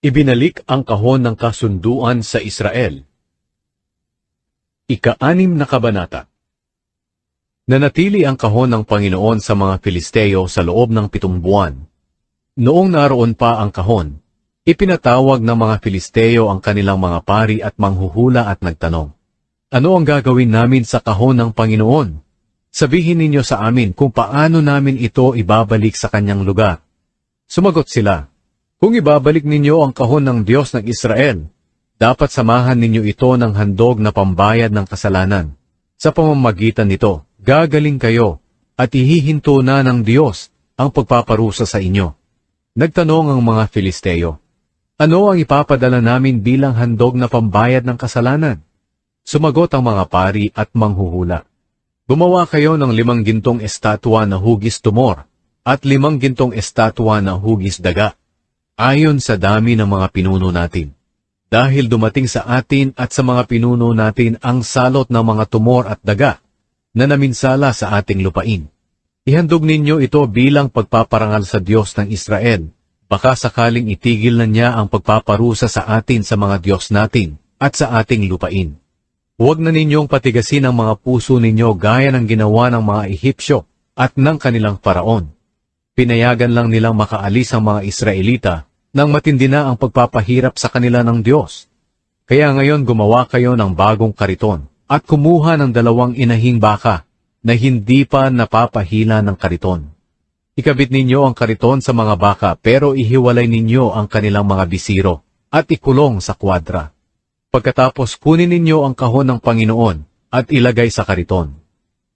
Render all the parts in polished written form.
Ibinalik ang kahon ng kasunduan sa Israel. Ika-6 na kabanata. Nanatili ang kahon ng Panginoon sa mga Filisteo sa loob ng 7 buwan. Noong naroon pa ang kahon, ipinatawag ng mga Filisteo ang kanilang mga pari at manghuhula at nagtanong, "Ano ang gagawin namin sa kahon ng Panginoon? Sabihin ninyo sa amin kung paano namin ito ibabalik sa kanyang lugar." Sumagot sila, "Kung ibabalik ninyo ang kahon ng Diyos ng Israel, dapat samahan ninyo ito ng handog na pambayad ng kasalanan. Sa pamamagitan nito, gagaling kayo at ihihinto na ng Diyos ang pagpaparusa sa inyo." Nagtanong ang mga Filisteo, "Ano ang ipapadala namin bilang handog na pambayad ng kasalanan?" Sumagot ang mga pari at manghuhula, "Gumawa kayo ng 5 gintong estatwa na hugis tumor at 5 gintong estatwa na hugis daga, ayon sa dami ng mga pinuno natin. Dahil dumating sa atin at sa mga pinuno natin ang salot ng mga tumor at daga na naminsala sa ating lupain. Ihandog ninyo ito bilang pagpaparangal sa Diyos ng Israel. Baka sakaling itigil na niya ang pagpaparusa sa atin sa mga Diyos natin at sa ating lupain. Huwag na ninyong patigasin ang mga puso ninyo gaya ng ginawa ng mga Ehipsyo at ng kanilang paraon. Pinayagan lang nilang makaalis ang mga Israelita nang matindi na ang pagpapahirap sa kanila ng Diyos. Kaya ngayon gumawa kayo ng bagong kariton at kumuha ng 2 inahing baka na hindi pa napapahila ng kariton. Ikabit ninyo ang kariton sa mga baka pero ihiwalay ninyo ang kanilang mga bisiro at ikulong sa kwadra. Pagkatapos kunin ninyo ang kahon ng Panginoon at ilagay sa kariton.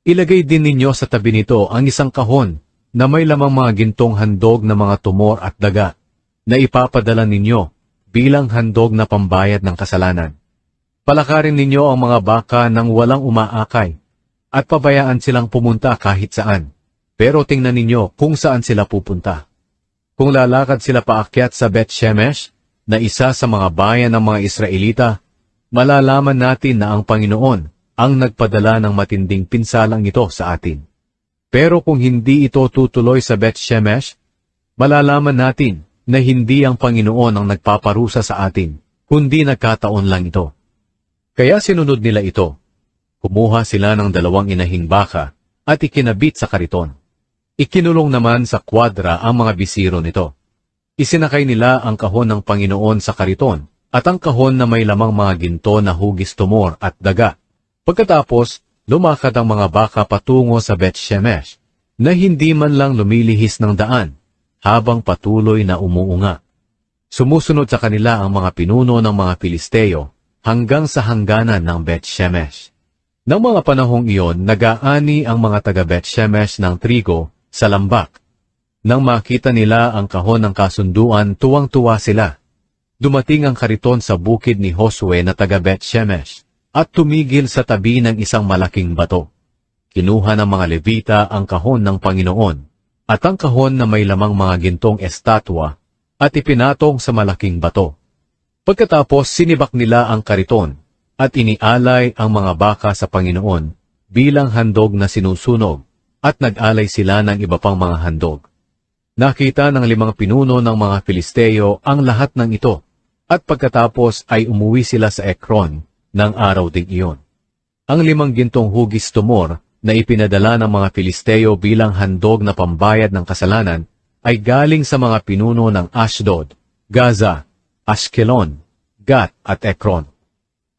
Ilagay din ninyo sa tabi nito ang isang kahon na may lamang mga gintong handog na mga tumor at daga na ipapadala ninyo bilang handog na pambayad ng kasalanan. Palakarin ninyo ang mga baka nang walang umaakay at pabayaan silang pumunta kahit saan. Pero tingnan ninyo kung saan sila pupunta. Kung lalakad sila paakyat sa Bet-Shemesh, na isa sa mga bayan ng mga Israelita, malalaman natin na ang Panginoon ang nagpadala ng matinding pinsalang ito sa atin. Pero kung hindi ito tutuloy sa Bet-Shemesh, malalaman natin na hindi ang Panginoon ang nagpaparusa sa atin, kundi nagkataon lang ito. Kaya sinunod nila ito. Kumuha sila ng 2 inahing baka at ikinabit sa kariton. Ikinulong naman sa kwadra ang mga bisiro nito. Isinakay nila ang kahon ng Panginoon sa kariton at ang kahon na may lamang mga ginto na hugis tumor at daga. Pagkatapos, lumakad ang mga baka patungo sa Bet-Shemesh na hindi man lang lumilihis ng daan habang patuloy na umuunga. Sumusunod sa kanila ang mga pinuno ng mga Filisteo hanggang sa hangganan ng Bet-Shemesh. Nang mga panahong iyon, nag-aani ang mga taga Bet-Shemesh ng trigo sa lambak. Nang makita nila ang kahon ng kasunduan, tuwang-tuwa sila. Dumating ang kariton sa bukid ni Josue na taga Bet-Shemesh at tumigil sa tabi ng isang malaking bato. Kinuha ng mga Levita ang kahon ng Panginoon at ang kahon na may lamang mga gintong estatwa at ipinatong sa malaking bato. Pagkatapos sinibak nila ang kariton at inialay ang mga baka sa Panginoon bilang handog na sinusunog at nag-alay sila ng iba pang mga handog. Nakita ng 5 pinuno ng mga Filisteo ang lahat ng ito at pagkatapos ay umuwi sila sa Ekron ng araw ding iyon. Ang 5 gintong hugis tumor na ipinadala ng mga Filisteo bilang handog na pambayad ng kasalanan ay galing sa mga pinuno ng Ashdod, Gaza, Ashkelon, Gat at Ekron.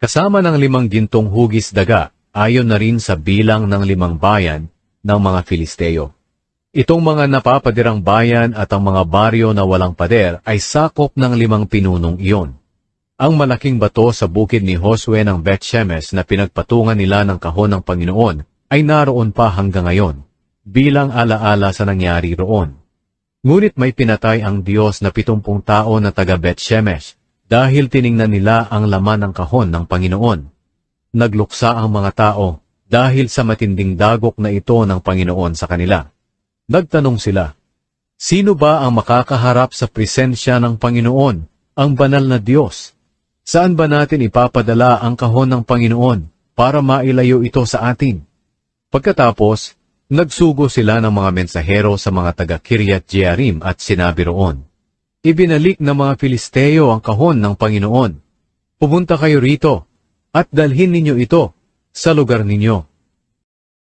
Kasama ng 5 gintong hugis daga ayon na rin sa bilang ng 5 bayan ng mga Filisteo. Itong mga napapadirang bayan at ang mga baryo na walang pader ay sakop ng 5 pinunong iyon. Ang malaking bato sa bukid ni Josue ng Bet-Shemesh na pinagpatungan nila ng kahon ng Panginoon ay naroon pa hanggang ngayon, bilang alaala sa nangyari roon. Ngunit may pinatay ang Diyos na 70 tao na taga Bet-Shemesh dahil tiningnan nila ang laman ng kahon ng Panginoon. Nagluksa ang mga tao dahil sa matinding dagok na ito ng Panginoon sa kanila. Nagtanong sila, "Sino ba ang makakaharap sa presensya ng Panginoon, ang banal na Diyos? Saan ba natin ipapadala ang kahon ng Panginoon para mailayo ito sa atin?" Pagkatapos, nagsugo sila ng mga mensahero sa mga taga Kiryat Jearim at sinabi roon, Ibinalik ng mga Filisteo ang kahon ng Panginoon. Pumunta kayo rito, at dalhin ninyo ito sa lugar ninyo.